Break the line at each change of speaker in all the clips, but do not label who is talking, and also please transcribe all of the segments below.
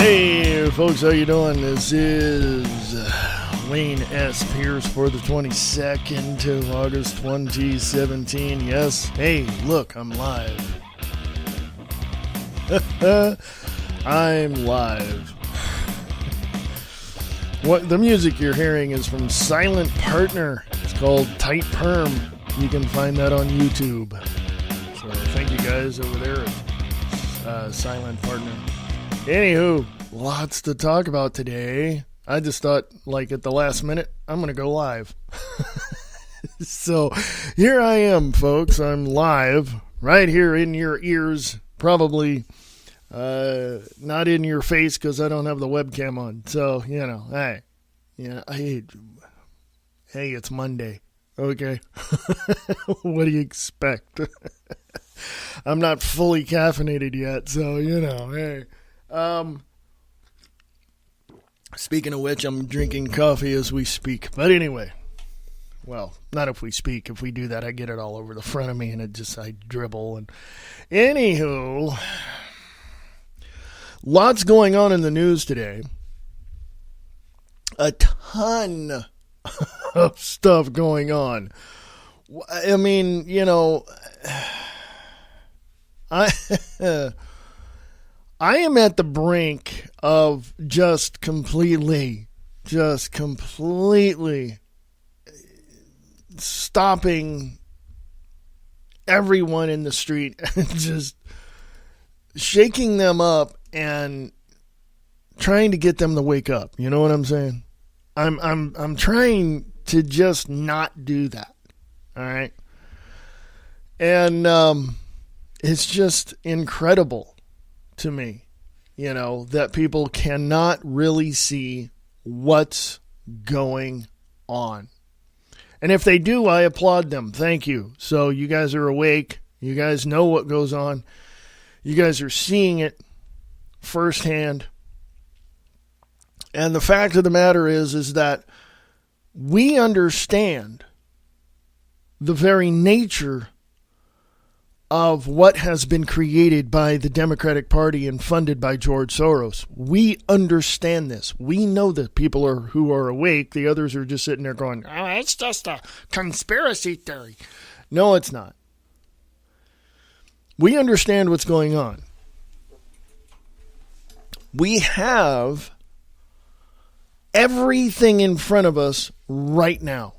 Hey folks, how you doing? This is Wayne S. Pierce for the 22nd of August 2017. Yes, hey, look, I'm live. I'm live. What the music you're hearing is from Silent Partner. It's called Tight Perm. You can find that on YouTube. So thank you guys over there at Silent Partner. Anywho, lots to talk about today. I just thought, like, at the last minute, I'm going to go live. So, here I am, folks. I'm live, right here in your ears. Probably not in your face because I don't have the webcam on. So, you know, hey, it's Monday. Okay. What do you expect? I'm not fully caffeinated yet, so, you know, hey. Speaking of which, I'm drinking coffee as we speak. But anyway, well, not if we speak. If we do that, I get it all over the front of me, and I dribble. And anywho, lots going on in the news today. A ton of stuff going on. I mean, you know, I am at the brink of just completely stopping everyone in the street and just shaking them up and trying to get them to wake up. You know what I'm saying? I'm trying to just not do that. All right. And it's just incredible to me, you know, that people cannot really see what's going on. And if they do, I applaud them. Thank you. So you guys are awake. You guys know what goes on. You guys are seeing it firsthand. And the fact of the matter is that we understand the very nature of what has been created by the Democratic Party and funded by George Soros. We understand this. We know that people who are awake. The others are just sitting there going, oh, it's just a conspiracy theory. No, it's not. We understand what's going on. We have everything in front of us right now.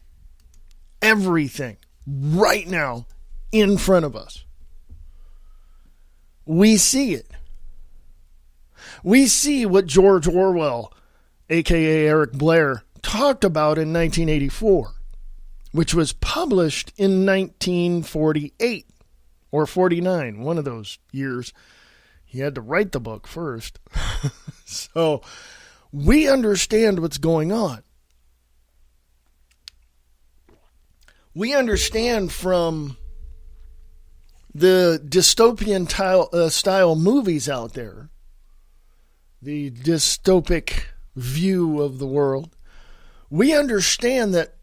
Everything right now in front of us. We see it. We see what George Orwell, a.k.a. Eric Blair, talked about in 1984, which was published in 1948 or 49, one of those years. He had to write the book first. So we understand what's going on. We understand from the dystopian style movies out there, the dystopic view of the world, we understand that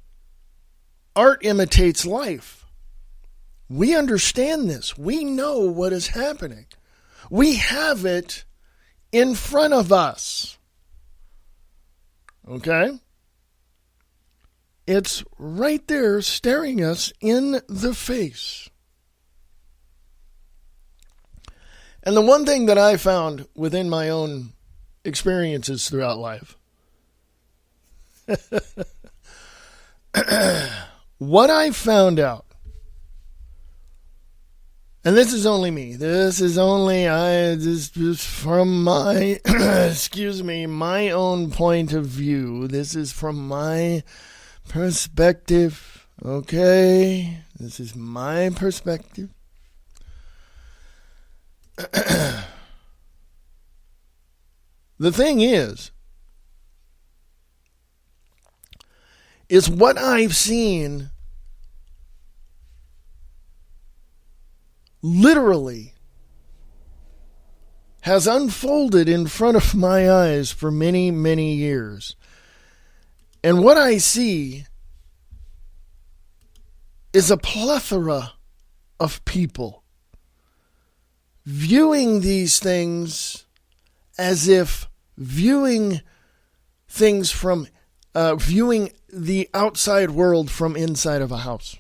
art imitates life. We understand this. We know what is happening. We have it in front of us. Okay? It's right there staring us in the face. And the one thing that I found within my own experiences throughout life, what I found out, and this is only me, this is from my, my own point of view. This is from my perspective, okay? This is my perspective. The thing is what I've seen literally has unfolded in front of my eyes for many, many years. And what I see is a plethora of people viewing these things as if viewing things from, viewing the outside world from inside of a house.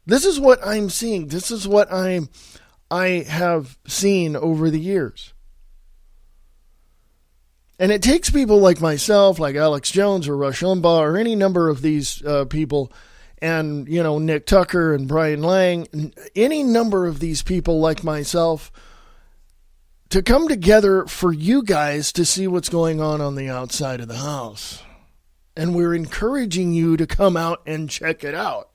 This is what I'm seeing. This is what I have seen over the years. And it takes people like myself, like Alex Jones or Rush Limbaugh or any number of these people, and, Nick Tucker and Brian Lang, any number of these people like myself, to come together for you guys to see what's going on the outside of the house. And we're encouraging you to come out and check it out.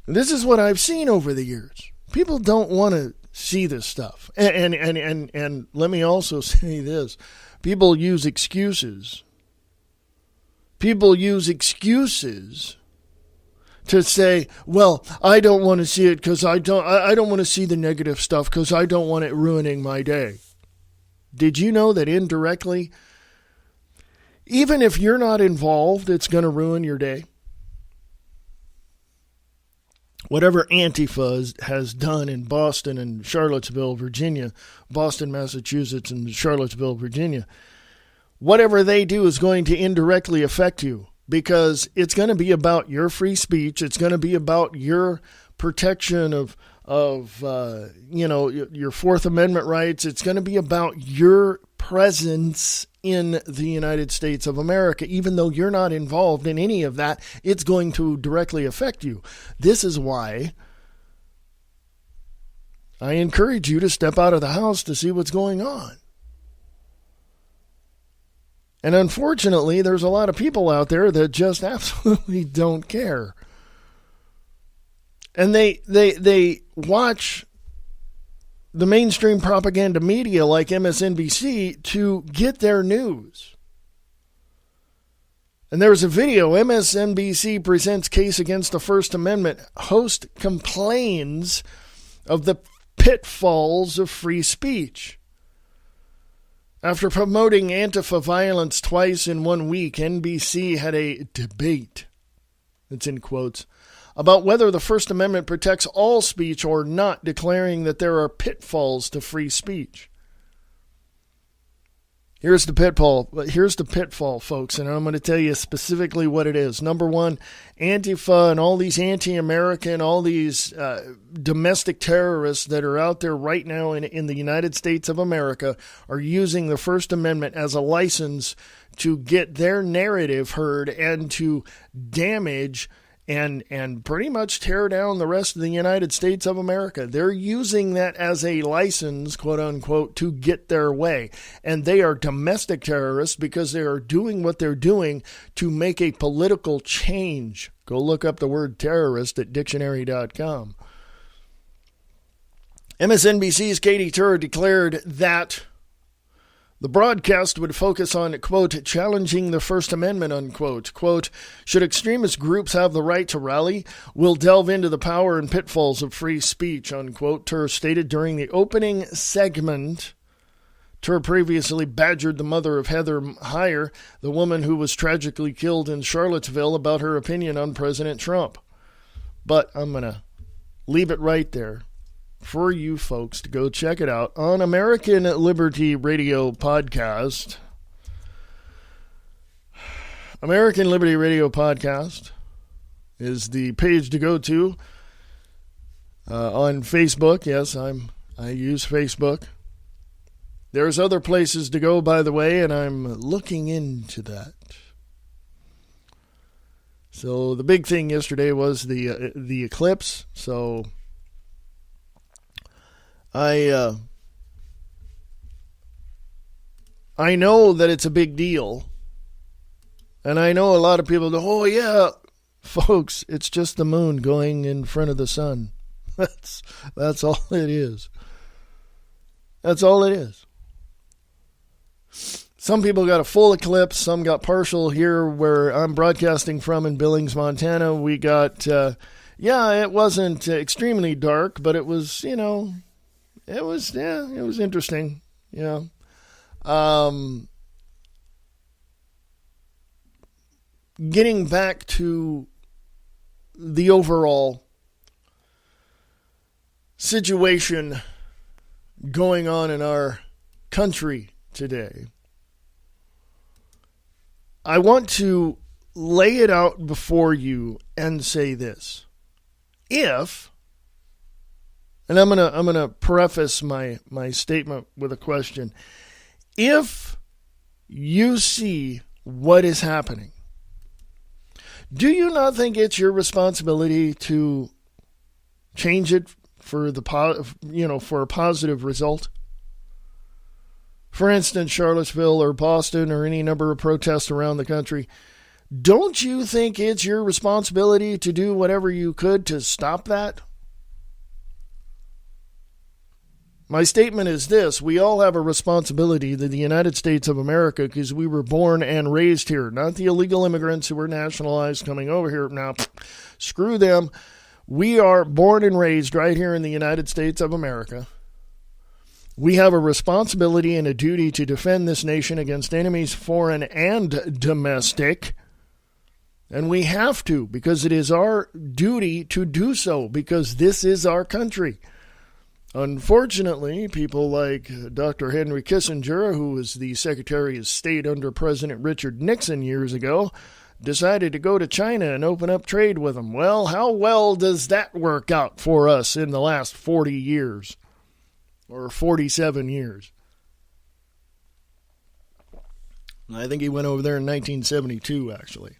This is what I've seen over the years. People don't want to see this stuff. And let me also say this. People use excuses. People use excuses to say, well, I don't want to see it because I don't want to see the negative stuff because I don't want it ruining my day. Did you know that indirectly, even if you're not involved, it's going to ruin your day? Whatever Antifa has done in Boston and Charlottesville, Virginia, Boston, Massachusetts, and Charlottesville, Virginia, whatever they do is going to indirectly affect you, because it's going to be about your free speech. It's going to be about your protection of your Fourth Amendment rights. It's going to be about your presence in the United States of America. Even though you're not involved in any of that, it's going to directly affect you. This is why I encourage you to step out of the house to see what's going on. And unfortunately, there's a lot of people out there that just absolutely don't care. And they watch the mainstream propaganda media like MSNBC to get their news. And there was a video, MSNBC presents case against the First Amendment. Host complains of the pitfalls of free speech. After promoting Antifa violence twice in 1 week, NBC had a debate, it's in quotes, about whether the First Amendment protects all speech or not, declaring that there are pitfalls to free speech. Here's the pitfall, folks, and I'm going to tell you specifically what it is. Number one, Antifa and all these anti-American, all these domestic terrorists that are out there right now in the United States of America are using the First Amendment as a license to get their narrative heard and to damage and pretty much tear down the rest of the United States of America. They're using that as a license, quote unquote, to get their way. And they are domestic terrorists because they are doing what they're doing to make a political change. Go look up the word terrorist at dictionary.com. MSNBC's Katie Tur declared that the broadcast would focus on, quote, challenging the First Amendment, unquote. Quote, should extremist groups have the right to rally? We'll delve into the power and pitfalls of free speech, unquote, Tur stated during the opening segment. Tur previously badgered the mother of Heather Heyer, the woman who was tragically killed in Charlottesville, about her opinion on President Trump. But I'm going to leave it right there for you folks to go check it out on American Liberty Radio Podcast. American Liberty Radio Podcast is the page to go to on Facebook. Yes, I use Facebook. There's other places to go, by the way, and I'm looking into that. So the big thing yesterday was the eclipse. So I know that it's a big deal, and I know a lot of people go, oh yeah, folks, it's just the moon going in front of the sun. That's all it is. That's all it is. Some people got a full eclipse, some got partial. Here where I'm broadcasting from in Billings, Montana, we got, it wasn't extremely dark, but it was, it was interesting, Getting back to the overall situation going on in our country today, I want to lay it out before you and say this. If, and I'm gonna preface my statement with a question. If you see what is happening, do you not think it's your responsibility to change it for for a positive result? For instance, Charlottesville or Boston or any number of protests around the country. Don't you think it's your responsibility to do whatever you could to stop that? My statement is this. We all have a responsibility to the United States of America because we were born and raised here, not the illegal immigrants who were nationalized coming over here. Now, screw them. We are born and raised right here in the United States of America. We have a responsibility and a duty to defend this nation against enemies, foreign and domestic. And we have to, because it is our duty to do so, because this is our country. Unfortunately, people like Dr. Henry Kissinger, who was the Secretary of State under President Richard Nixon years ago, decided to go to China and open up trade with them. Well, how well does that work out for us in the last 40 years? Or 47 years? I think he went over there in 1972, actually.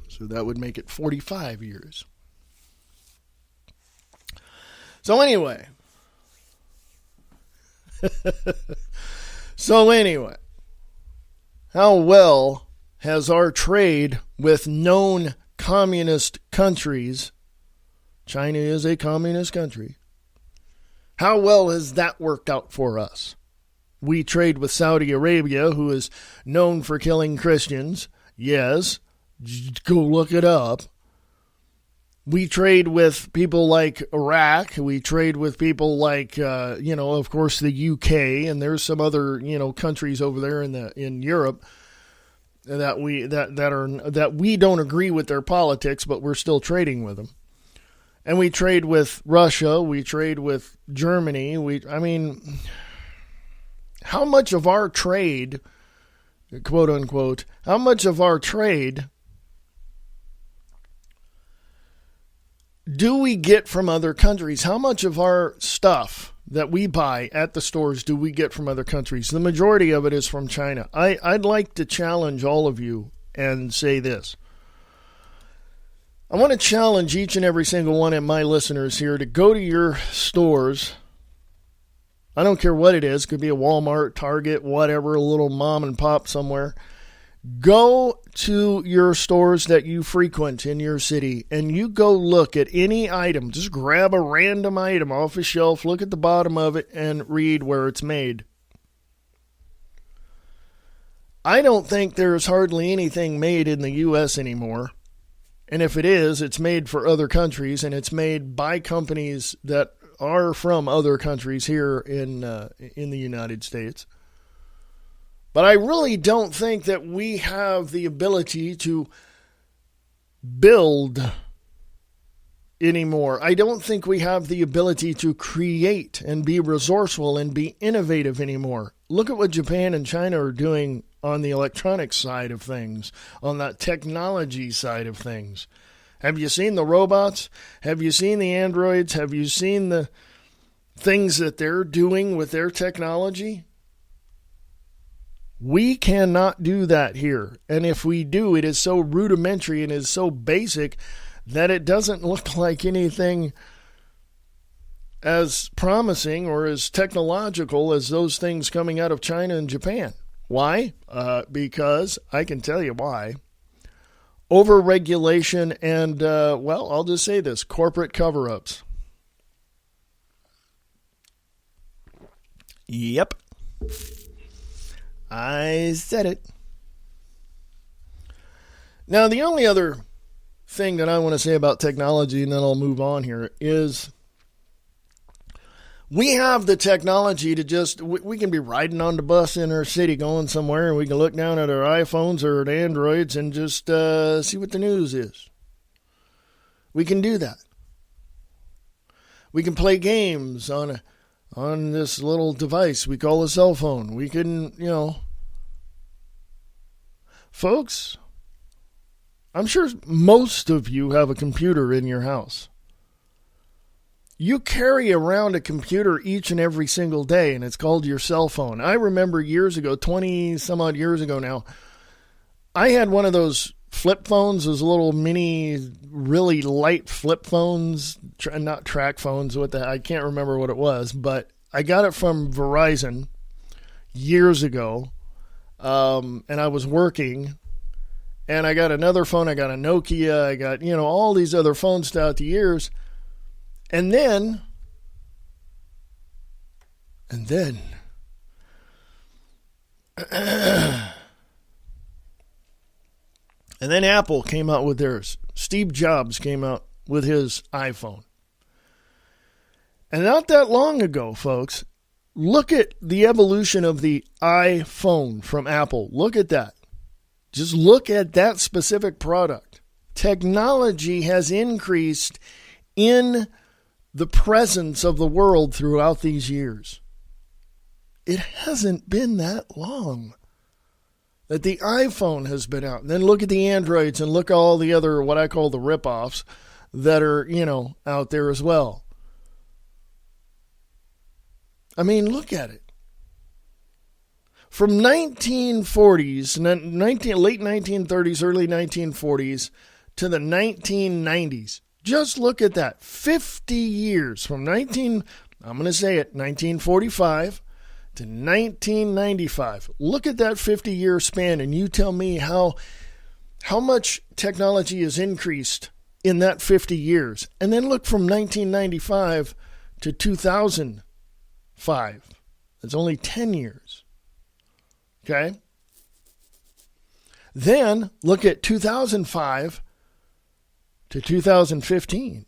So that would make it 45 years. So anyway. How well has our trade with known communist countries, China is a communist country, how well has that worked out for us? We trade with Saudi Arabia, who is known for killing Christians. Yes. Go look it up. We trade with people like Iraq. We trade with people like, of course, the UK, and there's some other, countries over there in Europe that we don't agree with their politics, but we're still trading with them. And we trade with Russia. We trade with Germany. How much of our trade, quote unquote, how much of our trade do we get from other countries? How much of our stuff that we buy at the stores do we get from other countries? The majority of it is from China. I'd like to challenge all of you and say this. I want to challenge each and every single one of my listeners here to go to your stores. I don't care what it is. It could be a Walmart, Target, whatever, a little mom and pop somewhere. Go to your stores that you frequent in your city and you go look at any item. Just grab a random item off a shelf, look at the bottom of it, and read where it's made. I don't think there's hardly anything made in the U.S. anymore. And if it is, it's made for other countries, and it's made by companies that are from other countries here in the United States. But I really don't think that we have the ability to build anymore. I don't think we have the ability to create and be resourceful and be innovative anymore. Look at what Japan and China are doing on the electronic side of things, on that technology side of things. Have you seen the robots? Have you seen the androids? Have you seen the things that they're doing with their technology? We cannot do that here. And if we do, it is so rudimentary and is so basic that it doesn't look like anything as promising or as technological as those things coming out of China and Japan. Why? Because I can tell you why. Overregulation and, I'll just say this, corporate cover-ups. Yep. I said it. Now, the only other thing that I want to say about technology, and then I'll move on here, is we have the technology to we can be riding on the bus in our city going somewhere, and we can look down at our iPhones or at Androids and just see what the news is. We can do that. We can play games on on this little device we call a cell phone. We can, folks, I'm sure most of you have a computer in your house. You carry around a computer each and every single day, and it's called your cell phone. I remember years ago, 20 some odd years ago now, I had one of those flip phones, those little mini, really light flip phones, not track phones, I can't remember what it was, but I got it from Verizon years ago, and I was working, and I got another phone, I got a Nokia, I got, all these other phones throughout the years. And then Apple came out with theirs. Steve Jobs came out with his iPhone. And not that long ago, folks, look at the evolution of the iPhone from Apple. Look at that. Just look at that specific product. Technology has increased in the presence of the world throughout these years. It hasn't been that long that the iPhone has been out. And then look at the Androids and look at all the other, what I call the ripoffs that are, out there as well. I mean, look at it. From 1940s, late 1930s, early 1940s to the 1990s. Just look at that. 50 years from 1945 to 1995. Look at that 50-year span, and you tell me how much technology has increased in that 50 years. And then look from 1995 to 2005. That's only 10 years. Okay? Then look at 2005 to 2015.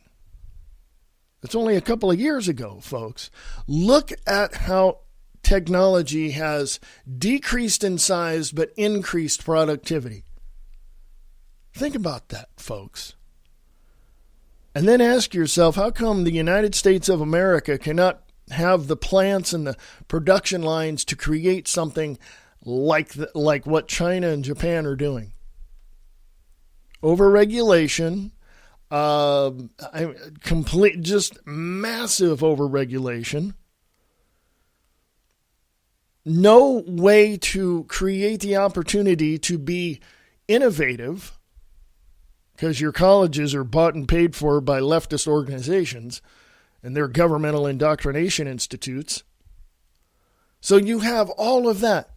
That's only a couple of years ago, folks. Look at how technology has decreased in size but increased productivity. Think about that, folks. And then ask yourself, how come the United States of America cannot have the plants and the production lines to create something like what China and Japan are doing? Overregulation, just massive overregulation. No way to create the opportunity to be innovative because your colleges are bought and paid for by leftist organizations and their governmental indoctrination institutes. So you have all of that.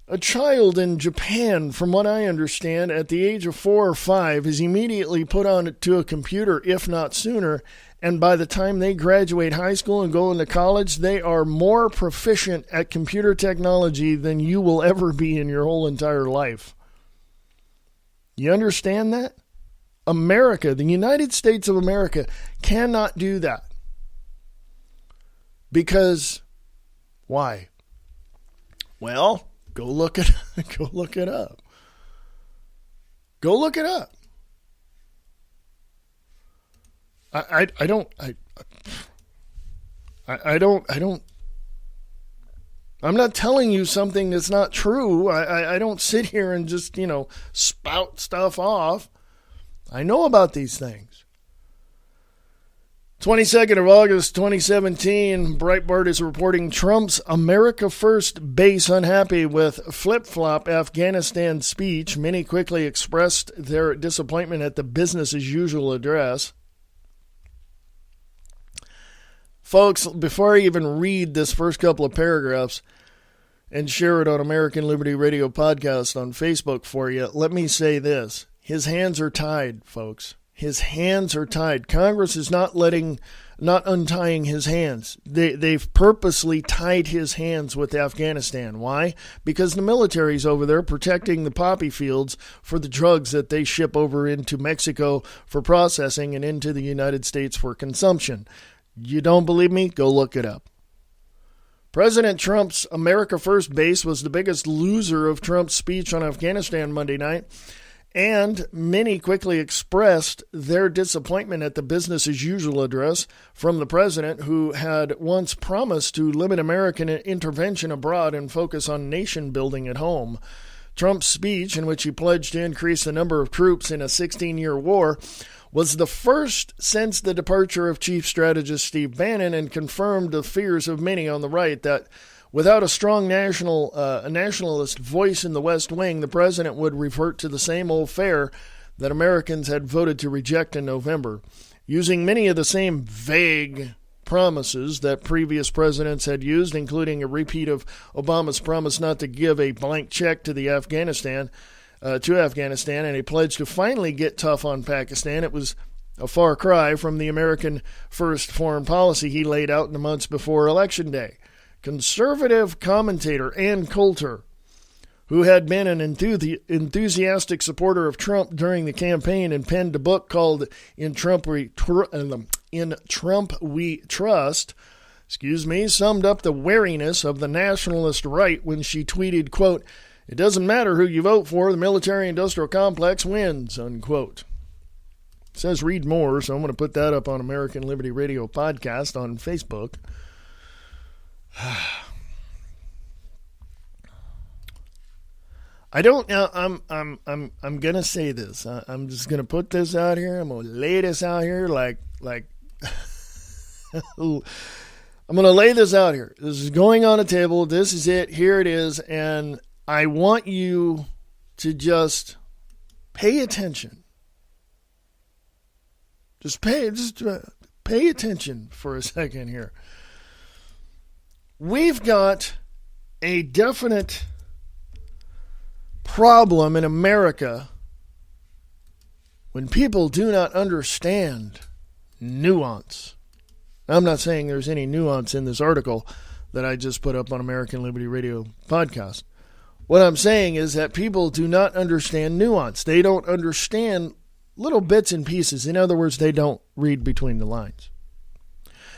A child in Japan, from what I understand, at the age of 4 or 5 is immediately put on to a computer, if not sooner, and by the time they graduate high school and go into college, they are more proficient at computer technology than you will ever be in your whole entire life. You understand that? America, the United States of America, cannot do that. Because, why? Well, go look it up. Go look it up. I don't. I'm not telling you something that's not true. I don't sit here and just, spout stuff off. I know about these things. 22nd of August, 2017, Breitbart is reporting Trump's America First base unhappy with flip-flop Afghanistan speech. Many quickly expressed their disappointment at the business-as-usual address. Folks, before I even read this first couple of paragraphs and share it on American Liberty Radio Podcast on Facebook for you, let me say this. His hands are tied, folks. His hands are tied. Congress is not untying his hands. They've purposely tied his hands with Afghanistan. Why? Because the military's over there protecting the poppy fields for the drugs that they ship over into Mexico for processing and into the United States for consumption. You don't believe me? Go look it up. President Trump's America First base was the biggest loser of Trump's speech on Afghanistan Monday night, And many quickly expressed their disappointment at the business as usual address from the president, who had once promised to limit American intervention abroad and focus on nation building at home. Trump's speech, in which he pledged to increase the number of troops in a 16-year war, was the first since the departure of Chief Strategist Steve Bannon, and confirmed the fears of many on the right that without a strong nationalist voice in the West Wing, the president would revert to the same old fare that Americans had voted to reject in November, using many of the same vague promises that previous presidents had used, including a repeat of Obama's promise not to give a blank check to Afghanistan, and a pledge to finally get tough on Pakistan. It was a far cry from the American first foreign policy he laid out in the months before Election Day. Conservative commentator Ann Coulter, who had been an enthusiastic supporter of Trump during the campaign and penned a book called In Trump We Trust, summed up the wariness of the nationalist right when she tweeted, quote, "It doesn't matter who you vote for, the military-industrial complex wins," unquote. It says read more, so I'm going to put that up on American Liberty Radio Podcast on Facebook. I'm gonna say this. I'm just gonna put this out here. I'm gonna lay this out here like I'm gonna lay this out here. This is going on a table. This is it. Here it is, and I want you to just pay attention. Just pay attention for a second here. We've got a definite problem in America when people do not understand nuance. I'm not saying there's any nuance in this article that I just put up on American Liberty Radio Podcast. What I'm saying is that people do not understand nuance. They don't understand little bits and pieces. In other words, they don't read between the lines.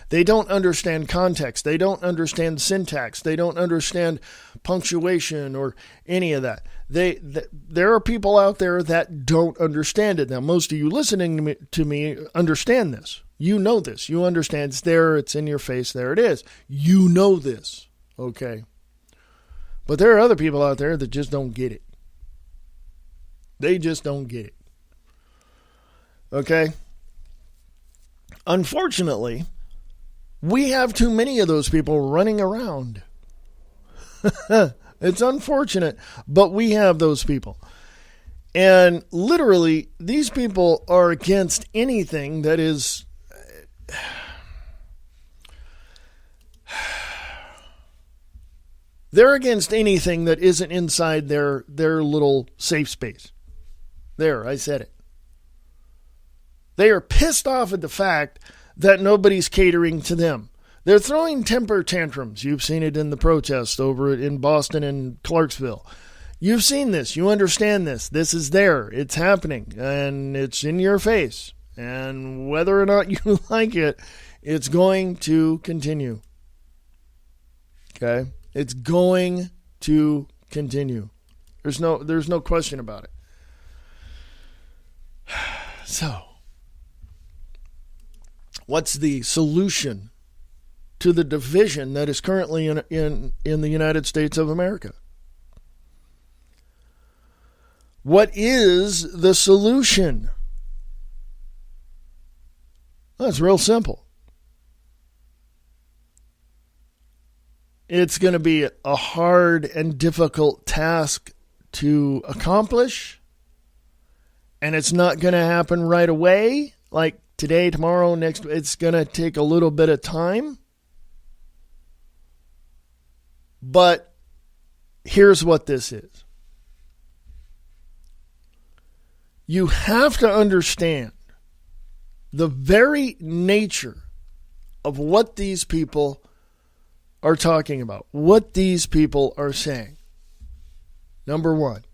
They don't understand context. They don't understand syntax. They don't understand punctuation or any of that. There are people out there that don't understand it. Now, most of you listening to me understand this. You know this. You understand it's there. It's in your face. There it is. You know this. Okay. But there are other people out there that just don't get it. They just don't get it. Okay? Unfortunately, we have too many of those people running around. It's unfortunate, but we have those people. And literally, these people are against anything that is... They're against anything that isn't inside their little safe space. There, I said it. They are pissed off at the fact that nobody's catering to them. They're throwing temper tantrums. You've seen it in the protests over in Boston and Clarksville. You've seen this. You understand this. This is there. It's happening. And it's in your face. And whether or not you like it, it's going to continue. Okay? It's going to continue. There's no question about it. So, what's the solution to the division that is currently in the United States of America? What is the solution? Well, it's real simple. It's going to be a hard and difficult task to accomplish, and it's not going to happen right away, like today, tomorrow, next. It's going to take a little bit of time. But here's what this is. You have to understand the very nature of what these people are talking about, what these people are saying. Number one.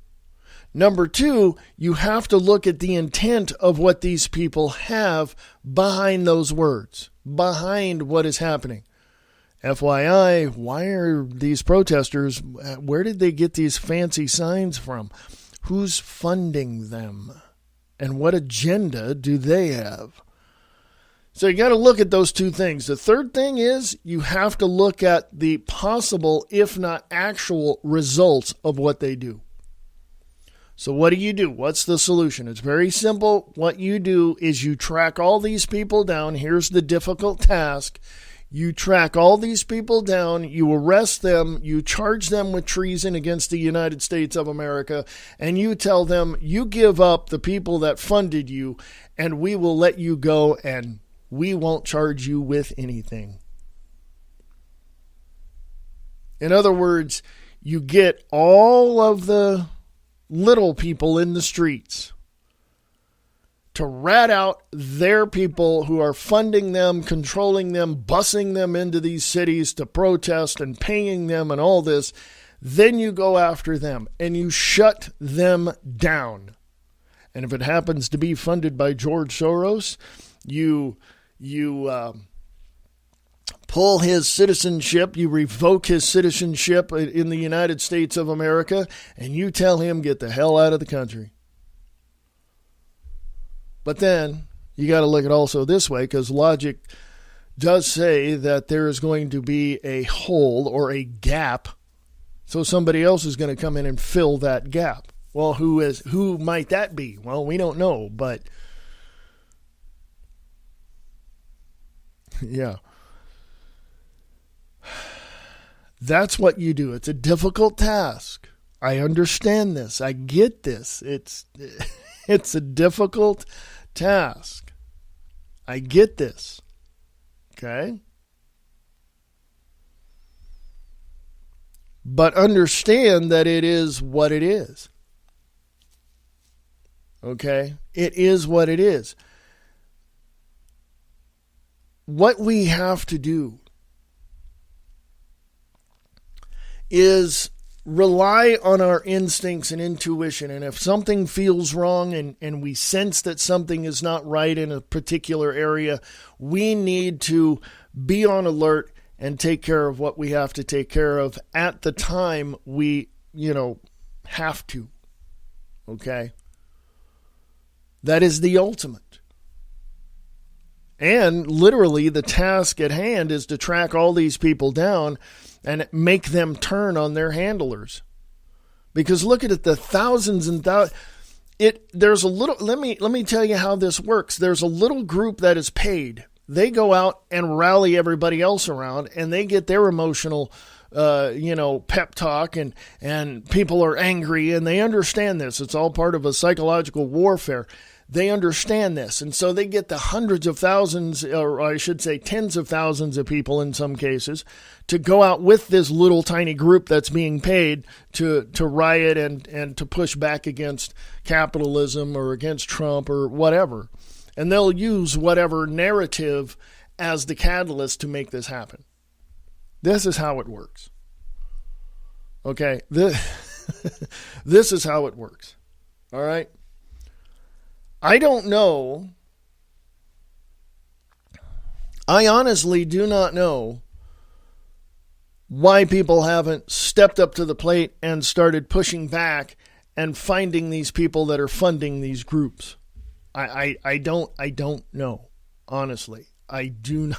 Number two, you have to look at the intent of what these people have behind those words, behind what is happening. FYI, why are these protesters, where did they get these fancy signs from? Who's funding them? And what agenda do they have? So you got to look at those two things. The third thing is you have to look at the possible, if not actual, results of what they do. So what do? What's the solution? It's very simple. What you do is you track all these people down. Here's the difficult task. You track all these people down, you arrest them, you charge them with treason against the United States of America, and you tell them you give up the people that funded you, and we will let you go, and we won't charge you with anything. In other words, you get all of the little people in the streets to rat out their people who are funding them, controlling them, busing them into these cities to protest and paying them and all this. Then you go after them and you shut them down. And if it happens to be funded by George Soros, you pull his citizenship, you revoke his citizenship in the United States of America, and you tell him get the hell out of the country. But then you got to look at also this way, because logic does say that there is going to be a hole or a gap. So somebody else is going to come in and fill that gap. Well, who might that be? Well, we don't know, but yeah. That's what you do. It's a difficult task. I understand this. I get this. It's a difficult task. I get this. Okay? But understand that it is what it is. Okay? It is what it is. What we have to do is rely on our instincts and intuition. And if something feels wrong and we sense that something is not right in a particular area, we need to be on alert and take care of what we have to take care of at the time we, have to. Okay? That is the ultimate. And literally the task at hand is to track all these people down and make them turn on their handlers. Because look at it, the thousands and thousands. There's a little, let me tell you how this works. There's a little group that is paid. They go out and rally everybody else around, and they get their emotional, pep talk, and people are angry, and they understand this. It's all part of a psychological warfare. They understand this, and so they get the hundreds of thousands, or I should say tens of thousands of people in some cases, to go out with this little tiny group that's being paid to riot and to push back against capitalism or against Trump or whatever. And they'll use whatever narrative as the catalyst to make this happen. This is how it works. Okay? This is how it works. All right? I don't know. I honestly do not know why people haven't stepped up to the plate and started pushing back and finding these people that are funding these groups. I don't know. Honestly, I do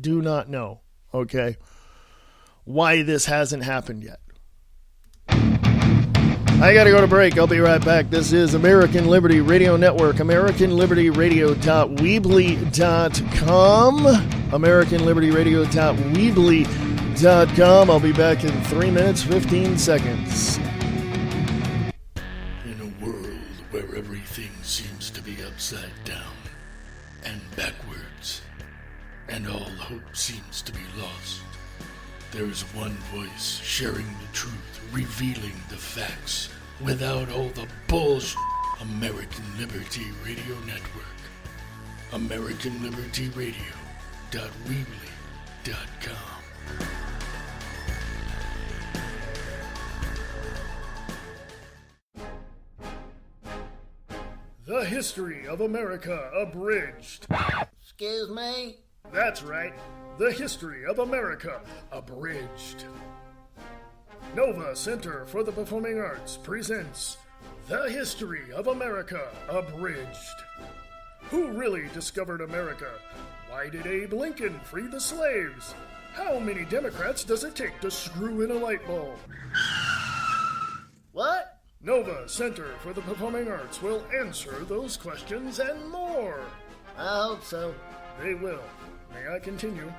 not know. Okay, why this hasn't happened yet. I got to go to break. I'll be right back. This is American Liberty Radio Network, AmericanLibertyRadio.weebly.com, AmericanLibertyRadio.weebly.com. I'll be back in 3 minutes, 15 seconds.
In a world where everything seems to be upside down and backwards, and all hope seems to be lost, there is one voice sharing the truth, revealing the facts, without all the bullshit. American Liberty Radio Network. AmericanLibertyRadio.weebly.com.
The History of America Abridged.
Excuse me?
That's right. The History of America Abridged. Nova Center for the Performing Arts presents The History of America Abridged. Who really discovered America? Why did Abe Lincoln free the slaves? How many Democrats does it take to screw in a light bulb?
What?
Nova Center for the Performing Arts will answer those questions and more.
I hope so.
They will. May I continue?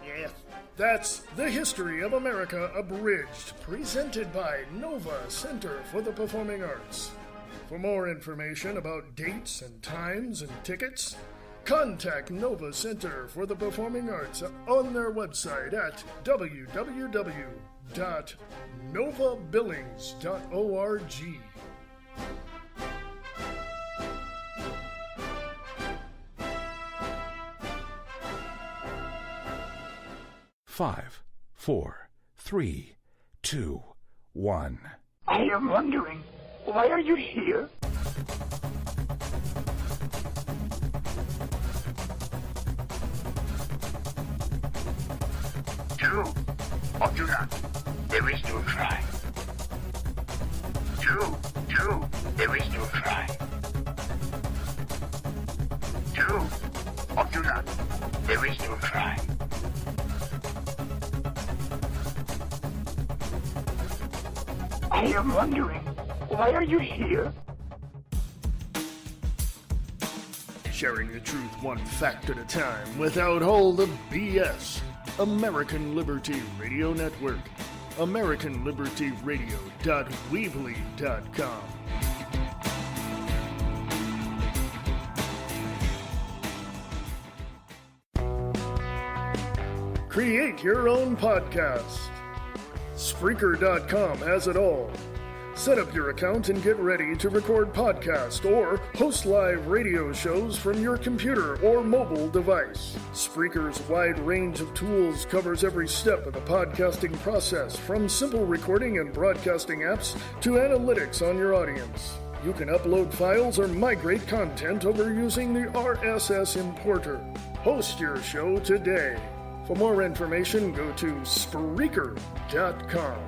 Yes.
That's The History of America Abridged, presented by Nova Center for the Performing Arts. For more information about dates and times and tickets, contact Nova Center for the Performing Arts on their website at www.novabillings.org.
Five, 4, 3, 2, 1.
I am wondering, why are you here? Do or do not. There is no try. Do, there is no try. Do or do not. There is no try. I am wondering, why are you here?
Sharing the truth one fact at a time without all the BS. American Liberty Radio Network. AmericanLibertyRadio.weebly.com. Create your own podcast. Spreaker.com has it all. Set up your account and get ready to record podcasts or host live radio shows from your computer or mobile device. Spreaker's wide range of tools covers every step of the podcasting process, from simple recording and broadcasting apps to analytics on your audience. You can upload files or migrate content over using the RSS importer. Host your show today. For more information, go to Spreaker.com.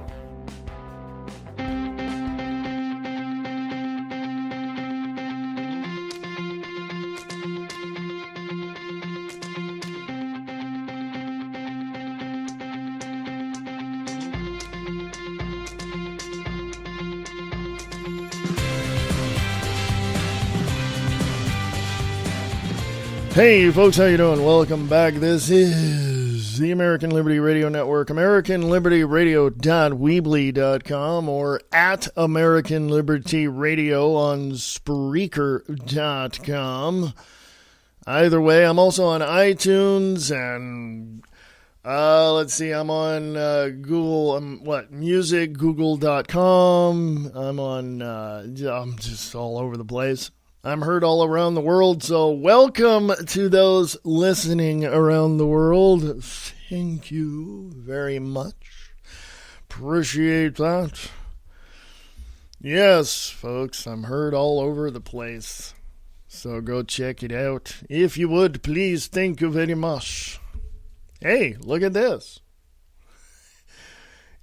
Hey folks, how you doing? Welcome back. This is the American Liberty Radio Network, AmericanLibertyRadio.weebly.com, or at American Liberty Radio on Spreaker.com. Either way, I'm also on iTunes and let's see, I'm on Google, Music, Google.com. I'm just all over the place. I'm heard all around the world, so welcome to those listening around the world. Thank you very much. Appreciate that. Yes, folks, I'm heard all over the place. So go check it out. If you would, please, thank you very much. Hey, look at this.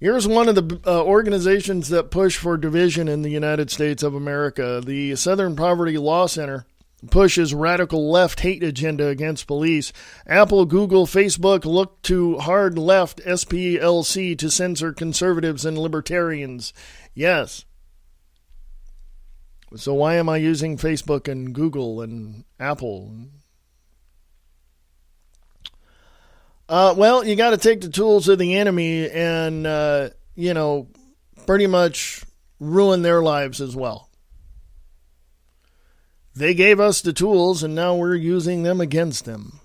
Here's one of the organizations that push for division in the United States of America. The Southern Poverty Law Center pushes radical left hate agenda against police. Apple, Google, Facebook look to hard left SPLC to censor conservatives and libertarians. Yes. So why am I using Facebook and Google and Apple? Well, you got to take the tools of the enemy and, pretty much ruin their lives as well. They gave us the tools, and now we're using them against them.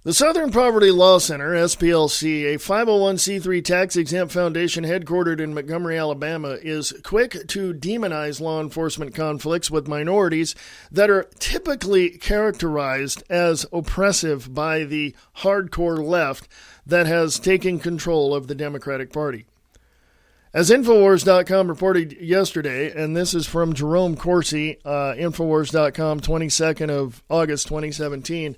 The Southern Poverty Law Center, SPLC, a 501c3 tax-exempt foundation headquartered in Montgomery, Alabama, is quick to demonize law enforcement conflicts with minorities that are typically characterized as oppressive by the hardcore left that has taken control of the Democratic Party. As Infowars.com reported yesterday, and this is from Jerome Corsi, Infowars.com, 22nd of August 2017,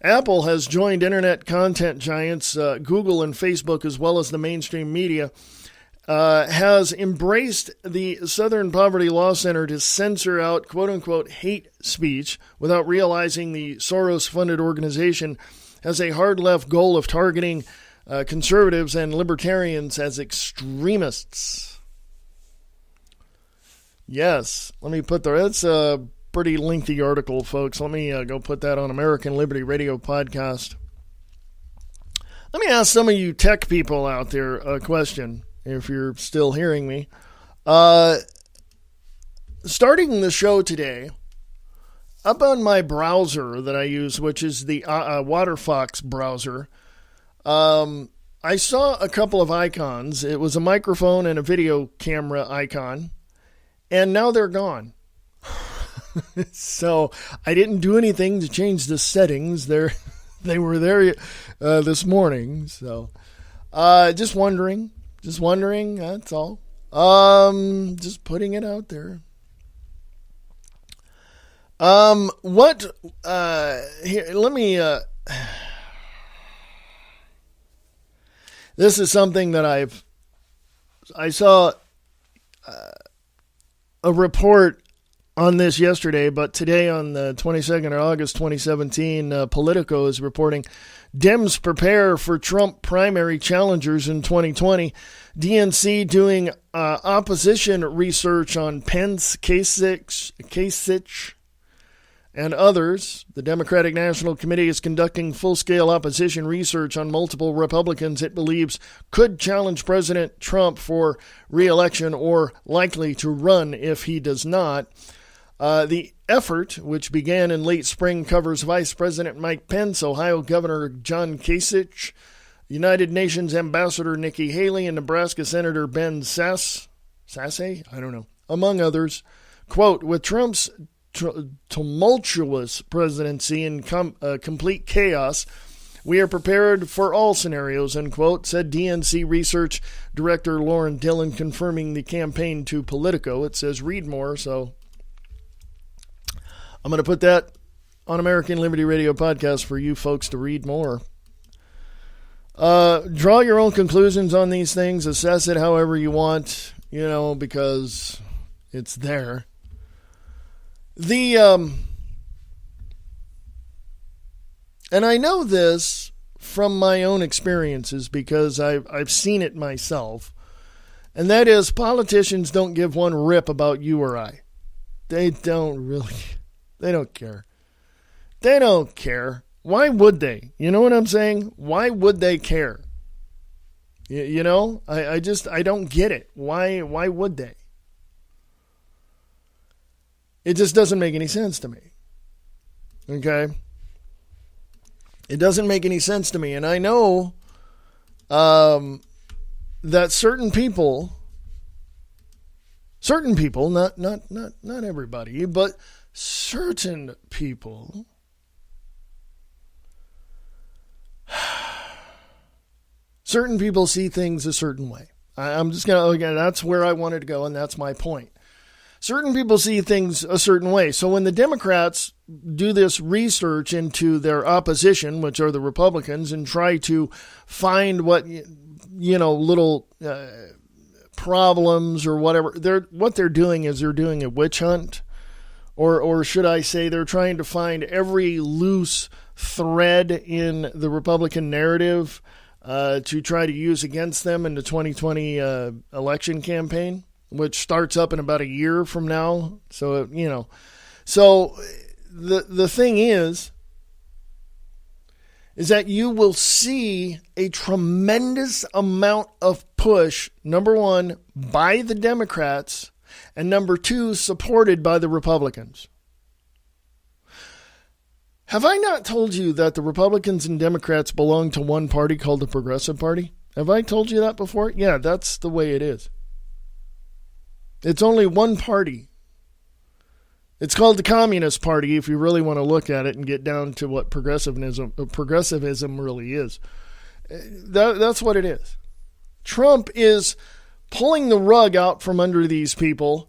Apple has joined internet content giants Google and Facebook, as well as the mainstream media, has embraced the Southern Poverty Law Center to censor out quote-unquote hate speech without realizing the Soros-funded organization has a hard-left goal of targeting conservatives and libertarians as extremists. Yes, let me put there. That's a pretty lengthy article, folks. Let me go put that on American Liberty Radio podcast. Let me ask some of you tech people out there a question, if you're still hearing me. Starting the show today, up on my browser that I use, which is the Waterfox browser, I saw a couple of icons. It was a microphone and a video camera icon, and now they're gone. So I didn't do anything to change the settings. They were there this morning. So just wondering, that's all. Just putting it out there. Here, let me, this is something that I saw a report on this yesterday, but today on the 22nd of August 2017, Politico is reporting Dems prepare for Trump primary challengers in 2020. DNC doing opposition research on Pence, Kasich, and others. The Democratic National Committee is conducting full-scale opposition research on multiple Republicans it believes could challenge President Trump for re-election or likely to run if he does not. The effort, which began in late spring, covers Vice President Mike Pence, Ohio Governor John Kasich, United Nations Ambassador Nikki Haley, and Nebraska Senator Ben Sasse, I don't know, among others. Quote, with Trump's tumultuous presidency and complete chaos, we are prepared for all scenarios, unquote, said DNC Research Director Lauren Dillon, confirming the campaign to Politico. It says read more, so I'm going to put that on American Liberty Radio podcast for you folks to read more. Draw your own conclusions on these things. Assess it however you want, because it's there. And I know this from my own experiences because I've seen it myself, and that is politicians don't give one rip about you or I. They don't care. They don't care. Why would they? You know what I'm saying? Why would they care? I don't get it. Why would they? It just doesn't make any sense to me. Okay? It doesn't make any sense to me. And I know that certain people, not everybody, but certain people see things a certain way. I'm just going to, again, that's where I wanted to go, and that's my point. Certain people see things a certain way. So when the Democrats do this research into their opposition, which are the Republicans, and try to find what, little problems or whatever, what they're doing is they're doing a witch hunt. Or should I say they're trying to find every loose thread in the Republican narrative to try to use against them in the 2020 election campaign, which starts up in about a year from now. So, So the thing is that you will see a tremendous amount of push, number one, by the Democrats, and number two, supported by the Republicans. Have I not told you that the Republicans and Democrats belong to one party called the Progressive Party? Have I told you that before? Yeah, that's the way it is. It's only one party. It's called the Communist Party if you really want to look at it and get down to what progressivism really is. That's what it is. Trump is pulling the rug out from under these people,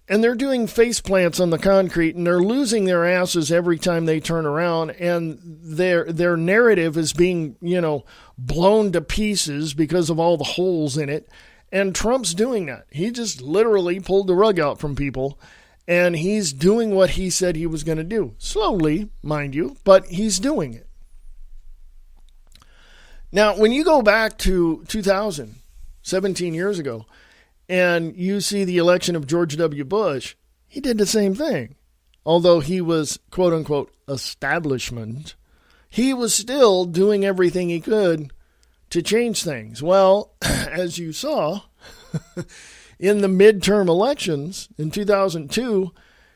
and they're doing face plants on the concrete, and they're losing their asses every time they turn around, and their narrative is being, blown to pieces because of all the holes in it. And Trump's doing that. He just literally pulled the rug out from people, and he's doing what he said he was going to do. Slowly, mind you, but he's doing it. Now, when you go back to 2000, 17 years ago, and you see the election of George W. Bush, he did the same thing. Although he was, quote unquote, establishment, he was still doing everything he could to change things. Well, as you saw in the midterm elections in 2002,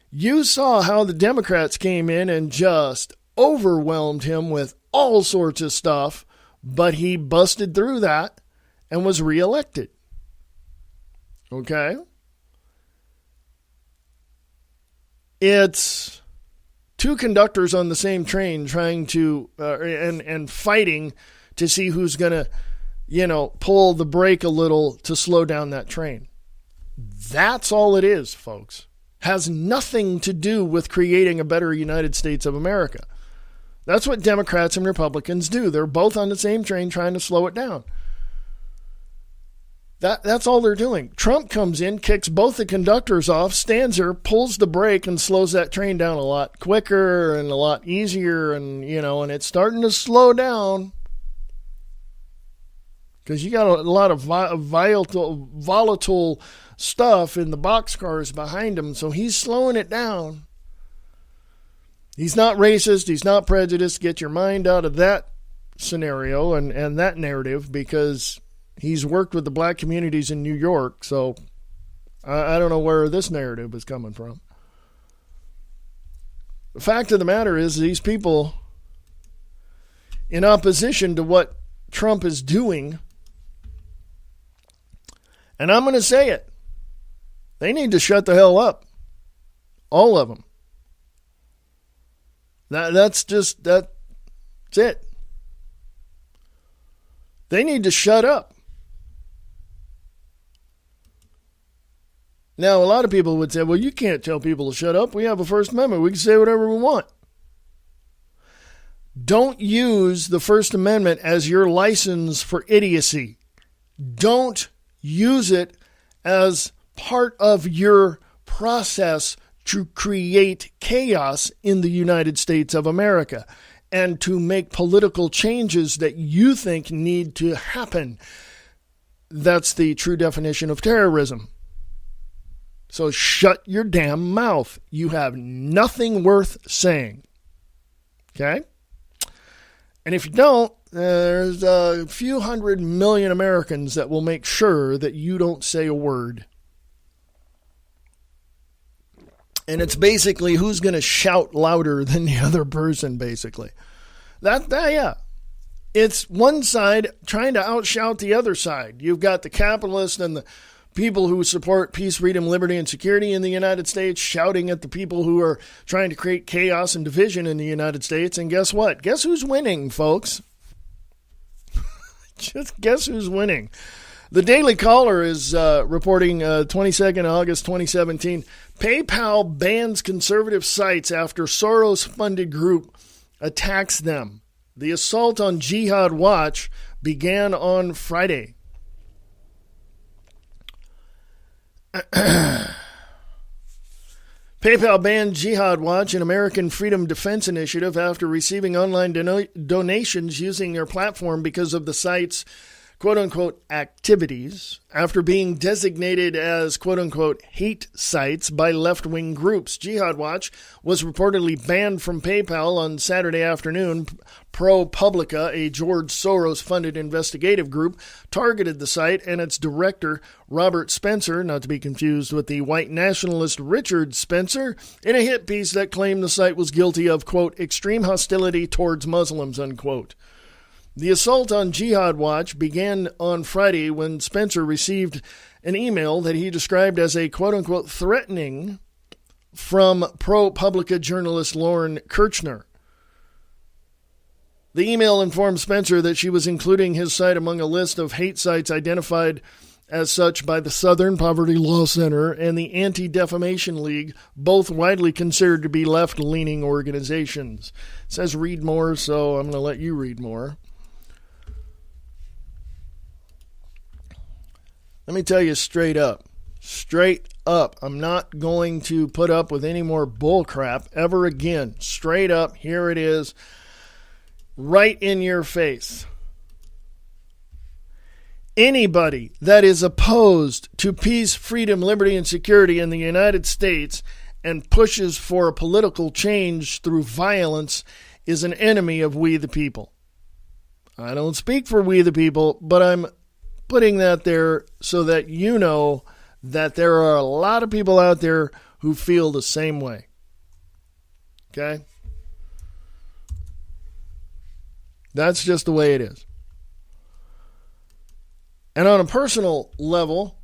you saw how the Democrats came in and just overwhelmed him with all sorts of stuff, but he busted through that and was reelected. Okay? It's two conductors on the same train trying to, and fighting to see who's going to, pull the brake a little to slow down that train. That's all it is, folks. Has nothing to do with creating a better United States of America. That's what Democrats and Republicans do. They're both on the same train trying to slow it down. That's all they're doing. Trump comes in, kicks both the conductors off, stands there, pulls the brake, and slows that train down a lot quicker and a lot easier, and it's starting to slow down. Because you got a lot of volatile stuff in the boxcars behind him, so he's slowing it down. He's not racist. He's not prejudiced. Get your mind out of that scenario and that narrative, because he's worked with the black communities in New York, so I don't know where this narrative is coming from. The fact of the matter is, these people, in opposition to what Trump is doing, and I'm going to say it, they need to shut the hell up. All of them. That's it. They need to shut up. Now, a lot of people would say, well, you can't tell people to shut up. We have a First Amendment. We can say whatever we want. Don't use the First Amendment as your license for idiocy. Don't use it as part of your process to create chaos in the United States of America and to make political changes that you think need to happen. That's the true definition of terrorism. So shut your damn mouth. You have nothing worth saying. Okay? And if you don't, there's a few 100 million Americans that will make sure that you don't say a word. And it's basically who's going to shout louder than the other person, basically. Yeah. It's one side trying to outshout the other side. You've got the capitalists and the people who support peace, freedom, liberty, and security in the United States shouting at the people who are trying to create chaos and division in the United States. And guess what? Guess who's winning, folks? Just guess who's winning. The Daily Caller is reporting 22nd August 2017, PayPal bans conservative sites after Soros-funded group attacks them. The assault on Jihad Watch began on Friday. PayPal banned Jihad Watch, an American freedom defense initiative, after receiving online donations using their platform because of the site's quote-unquote activities, after being designated as quote-unquote hate sites by left-wing groups. Jihad Watch was reportedly banned from PayPal on Saturday afternoon. ProPublica, a George Soros-funded investigative group, targeted the site and its director, Robert Spencer, not to be confused with the white nationalist Richard Spencer, in a hit piece that claimed the site was guilty of, quote, extreme hostility towards Muslims, unquote. The assault on Jihad Watch began on Friday when Spencer received an email that he described as a quote-unquote threatening from ProPublica journalist Lauren Kirchner. The email informed Spencer that she was including his site among a list of hate sites identified as such by the Southern Poverty Law Center and the Anti-Defamation League, both widely considered to be left-leaning organizations. It says read more, so I'm going to let you read more. Let me tell you straight up. Straight up. I'm not going to put up with any more bull crap ever again. Straight up. Here it is. Right in your face. Anybody that is opposed to peace, freedom, liberty, and security in the United States and pushes for a political change through violence is an enemy of we the people. I don't speak for we the people, but I'm putting that there so that you know that there are a lot of people out there who feel the same way. Okay? That's just the way it is. And on a personal level,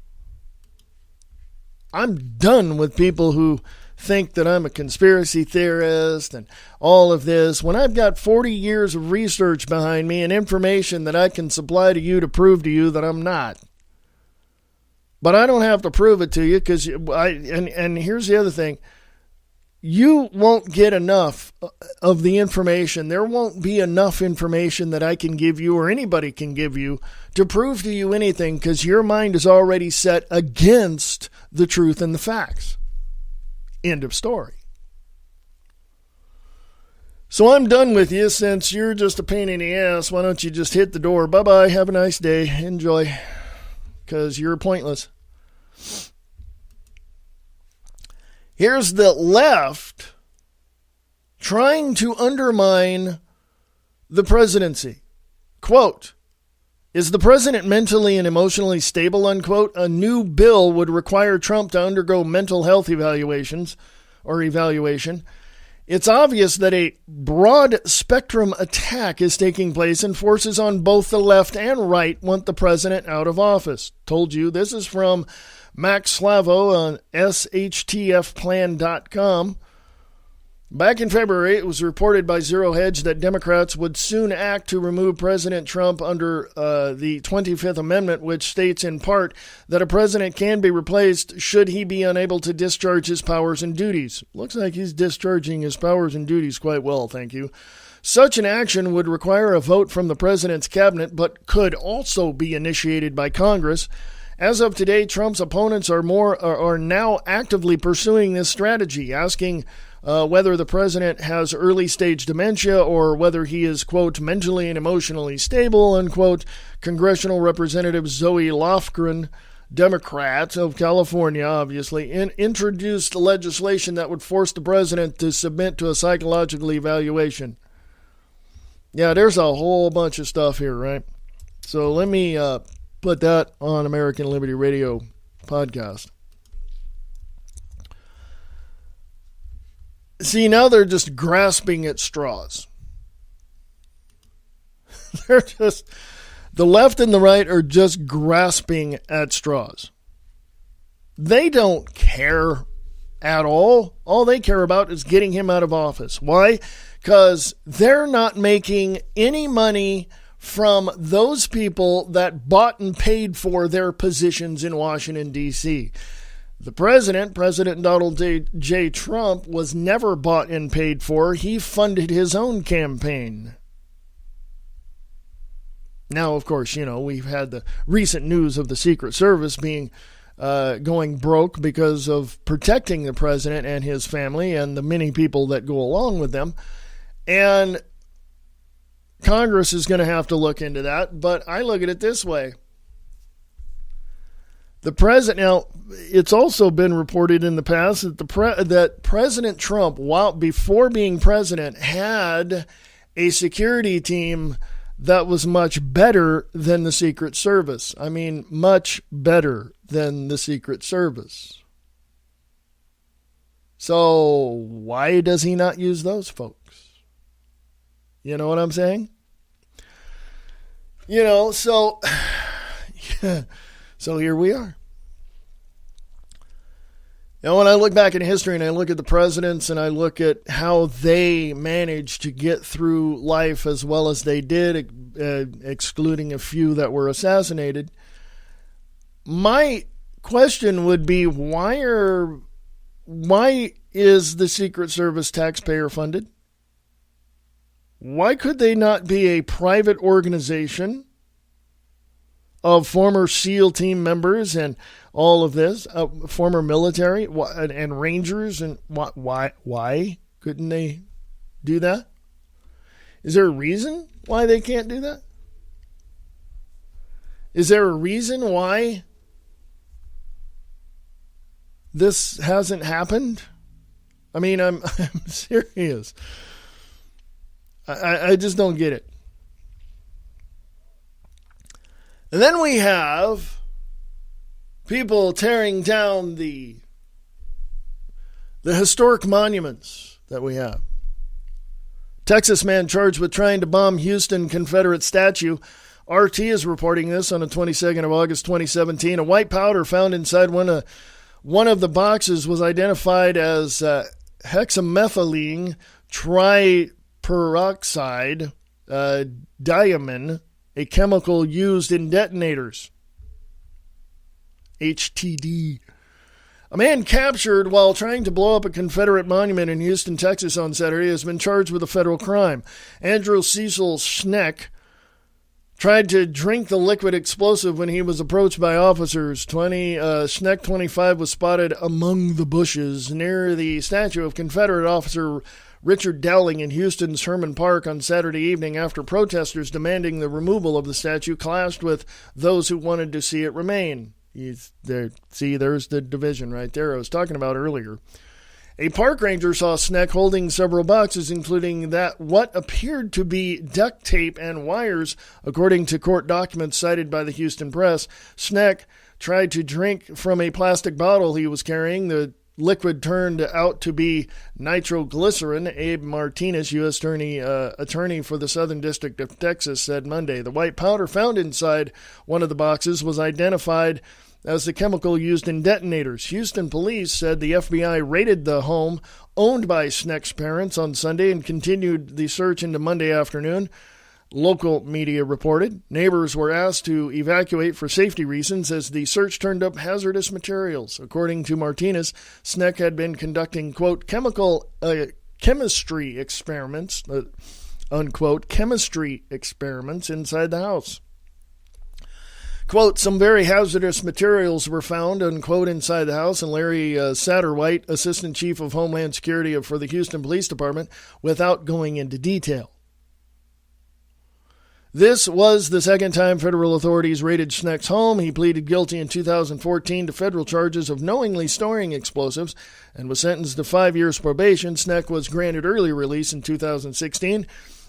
I'm done with people who think that I'm a conspiracy theorist and all of this, when I've got 40 years of research behind me and information that I can supply to you to prove to you that I'm not. But I don't have to prove it to you because and here's the other thing. You won't get enough of the information. There won't be enough information that I can give you or anybody can give you to prove to you anything because your mind is already set against the truth and the facts. End of story. So I'm done with you since you're just a pain in the ass. Why don't you just hit the door? Bye-bye. Have a nice day. Enjoy. Because you're pointless. Here's the left trying to undermine the presidency. Quote, is the president mentally and emotionally stable, unquote? A new bill would require Trump to undergo mental health evaluation. It's obvious that a broad spectrum attack is taking place and forces on both the left and right want the president out of office. Told you, this is from Max Slavo on shtfplan.com. Back in February, it was reported by Zero Hedge that Democrats would soon act to remove President Trump under the 25th Amendment, which states in part that a president can be replaced should he be unable to discharge his powers and duties. Looks like he's discharging his powers and duties quite well, thank you. Such an action would require a vote from the president's cabinet, but could also be initiated by Congress. As of today, Trump's opponents are now actively pursuing this strategy, asking whether the president has early-stage dementia or whether he is, quote, mentally and emotionally stable, unquote. Congressional Representative Zoe Lofgren, Democrat of California, obviously, introduced legislation that would force the president to submit to a psychological evaluation. Yeah, there's a whole bunch of stuff here, right? So let me put that on American Liberty Radio podcast. See, now they're just grasping at straws. The left and the right are just grasping at straws. They don't care at all. All they care about is getting him out of office. Why? Because they're not making any money from those people that bought and paid for their positions in Washington, D.C. The President Donald J. Trump, was never bought and paid for. He funded his own campaign. Now, of course, we've had the recent news of the Secret Service being going broke because of protecting the president and his family and the many people that go along with them. And Congress is going to have to look into that. But I look at it this way. The president, now, it's also been reported in the past that that President Trump, before being president, had a security team that was much better than the Secret Service. I mean, much better than the Secret Service. So why does he not use those folks? You know what I'm saying? So here we are. Now, when I look back in history and I look at the presidents and I look at how they managed to get through life as well as they did, excluding a few that were assassinated, my question would be, why is the Secret Service taxpayer funded? Why could they not be a private organization of former SEAL team members and all of this, former military and Rangers. And why couldn't they do that? Is there a reason why they can't do that? Is there a reason why this hasn't happened? I mean, I'm serious. I just don't get it. And then we have people tearing down the historic monuments that we have. Texas man charged with trying to bomb Houston Confederate statue. RT is reporting this on the 22nd of August 2017. A white powder found inside one of the boxes was identified as hexamethylene triperoxide diamine, a chemical used in detonators. HTD. A man captured while trying to blow up a Confederate monument in Houston, Texas on Saturday has been charged with a federal crime. Andrew Cecil Schneck tried to drink the liquid explosive when he was approached by officers. Schneck, 25, was spotted among the bushes near the statue of Confederate officer Richard Dowling in Houston's Herman Park on Saturday evening after protesters demanding the removal of the statue clashed with those who wanted to see it remain. There's the division right there I was talking about earlier. A park ranger saw Schneck holding several boxes, including what appeared to be duct tape and wires, according to court documents cited by the Houston Press. Schneck tried to drink from a plastic bottle he was carrying. The liquid turned out to be nitroglycerin. Abe Martinez, U.S. attorney for the Southern District of Texas, said Monday. The white powder found inside one of the boxes was identified as the chemical used in detonators. Houston police said the FBI raided the home owned by Schneck's parents on Sunday and continued the search into Monday afternoon. Local media reported. Neighbors were asked to evacuate for safety reasons as the search turned up hazardous materials. According to Martinez, Schneck had been conducting, quote, chemistry experiments, unquote, chemistry experiments inside the house. Quote, some very hazardous materials were found, unquote, inside the house, and Larry Satterwhite, Assistant Chief of Homeland Security for the Houston Police Department, without going into detail. This was the second time federal authorities raided Schneck's home. He pleaded guilty in 2014 to federal charges of knowingly storing explosives and was sentenced to 5 years probation. Schneck was granted early release in 2016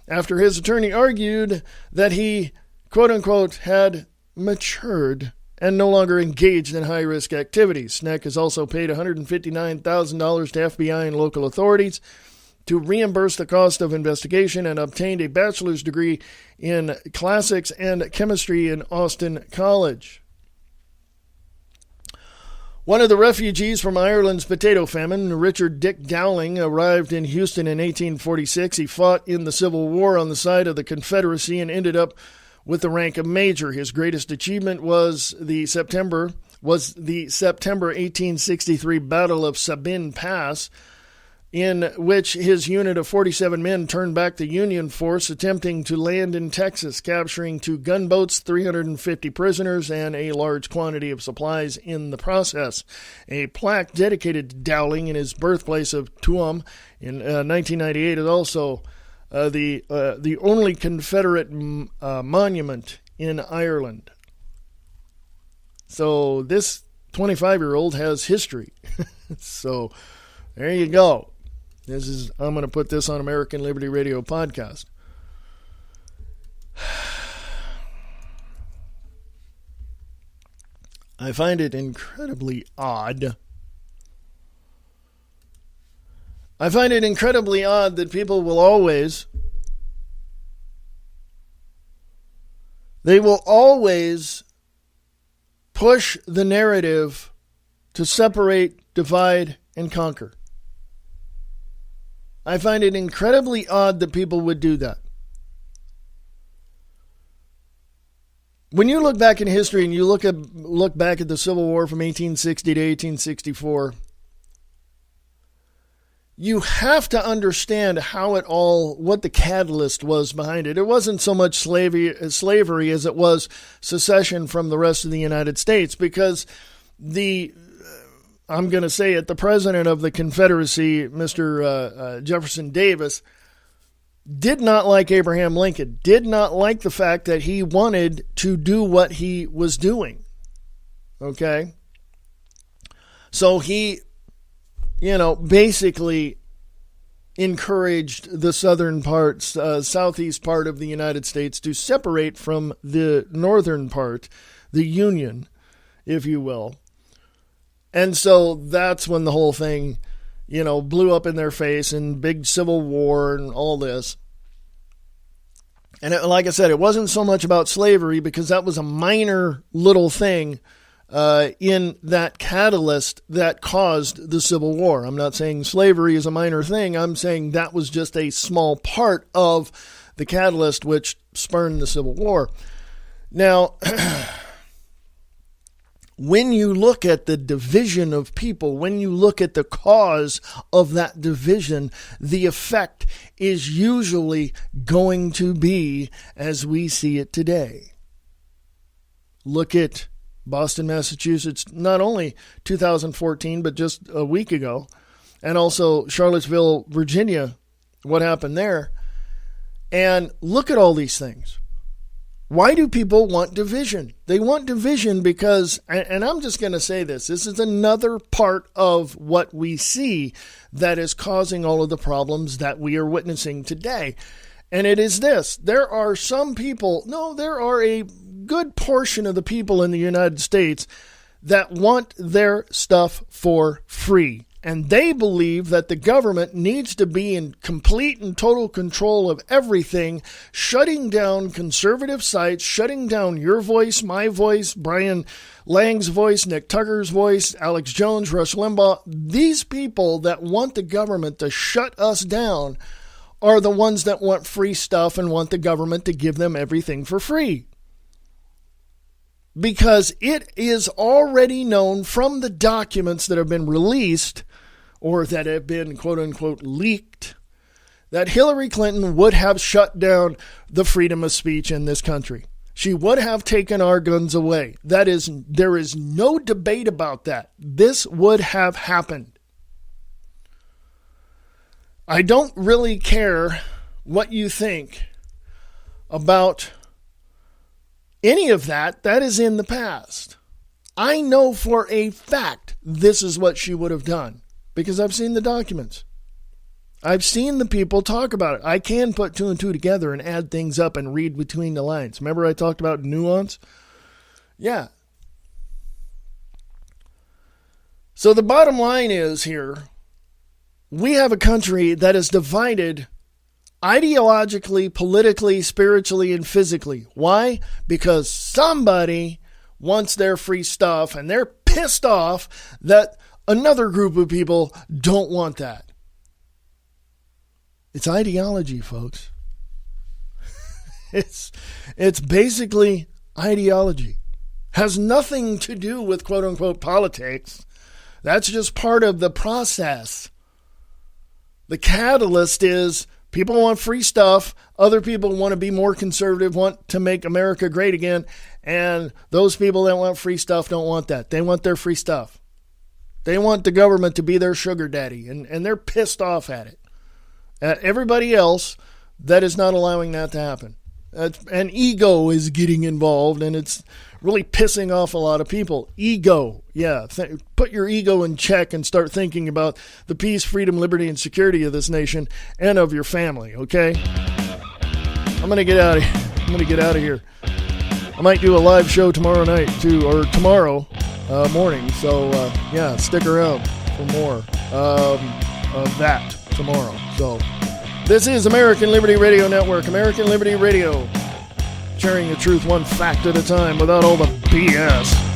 after his attorney argued that he, quote-unquote, had matured and no longer engaged in high-risk activities. Schneck has also paid $159,000 to FBI and local authorities to reimburse the cost of investigation and obtained a bachelor's degree in classics and chemistry in Austin College. One of the refugees from Ireland's potato famine, Richard Dick Dowling, arrived in Houston in 1846. He fought in the Civil War on the side of the Confederacy and ended up with the rank of major. His greatest achievement was the September 1863 Battle of Sabine Pass, in which his unit of 47 men turned back the Union force attempting to land in Texas, capturing 2 gunboats, 350 prisoners, and a large quantity of supplies in the process. A plaque dedicated to Dowling in his birthplace of Tuam in 1998 is also the only Confederate monument in Ireland. So this 25-year-old has history. So there you go. I'm going to put this on American Liberty Radio podcast. I find it incredibly odd. That people will always push the narrative to separate, divide, and conquer. I find it incredibly odd that people would do that. When you look back in history and you look back at the Civil War from 1860 to 1864, you have to understand what the catalyst was behind it. It wasn't so much slavery as it was secession from the rest of the United States, because I'm going to say it, the president of the Confederacy, Mr. Jefferson Davis, did not like Abraham Lincoln, did not like the fact that he wanted to do what he was doing. Okay? So he, basically encouraged the southern parts, southeast part of the United States to separate from the northern part, the Union, if you will. And so that's when the whole thing, blew up in their face, and big civil war and all this. And like I said, it wasn't so much about slavery, because that was a minor little thing in that catalyst that caused the Civil War. I'm not saying slavery is a minor thing. I'm saying that was just a small part of the catalyst which spurned the Civil War. Now, when you look at the division of people, when you look at the cause of that division, the effect is usually going to be as we see it today. Look at Boston, Massachusetts, not only 2014, but just a week ago, and also Charlottesville, Virginia, what happened there. And look at all these things. Why do people want division? They want division because, and I'm just going to say this is another part of what we see that is causing all of the problems that we are witnessing today. And it is this. There are a good portion of the people in the United States that want their stuff for free. And they believe that the government needs to be in complete and total control of everything, shutting down conservative sites, shutting down your voice, my voice, Brian Lang's voice, Nick Tucker's voice, Alex Jones, Rush Limbaugh. These people that want the government to shut us down are the ones that want free stuff and want the government to give them everything for free. Because it is already known from the documents that have been released or that have been quote unquote leaked that Hillary Clinton would have shut down the freedom of speech in this country. She would have taken our guns away. There is no debate about that. This would have happened. I don't really care what you think about any of that. That is in the past. I know for a fact this is what she would have done because I've seen the documents. I've seen the people talk about it. I can put two and two together and add things up and read between the lines. Remember I talked about nuance? Yeah. So the bottom line is here, we have a country that is divided ideologically, politically, spiritually, and physically. Why? Because somebody wants their free stuff and they're pissed off that another group of people don't want that. It's ideology, folks. It's basically ideology. Has nothing to do with quote unquote politics. That's just part of the process. The catalyst is people want free stuff. Other people want to be more conservative, want to make America great again. And those people that want free stuff don't want that. They want their free stuff. They want the government to be their sugar daddy. And they're pissed off at it. At everybody else that is not allowing that to happen. And ego is getting involved, and it's really pissing off a lot of people. Ego. Yeah. Put your ego in check and start thinking about the peace, freedom, liberty, and security of this nation and of your family, okay? I'm going to get out of here. I might do a live show tomorrow night, too, or tomorrow morning. So, yeah, stick around for more of that tomorrow. So, this is American Liberty Radio Network, American Liberty Radio, sharing the truth one fact at a time without all the BS.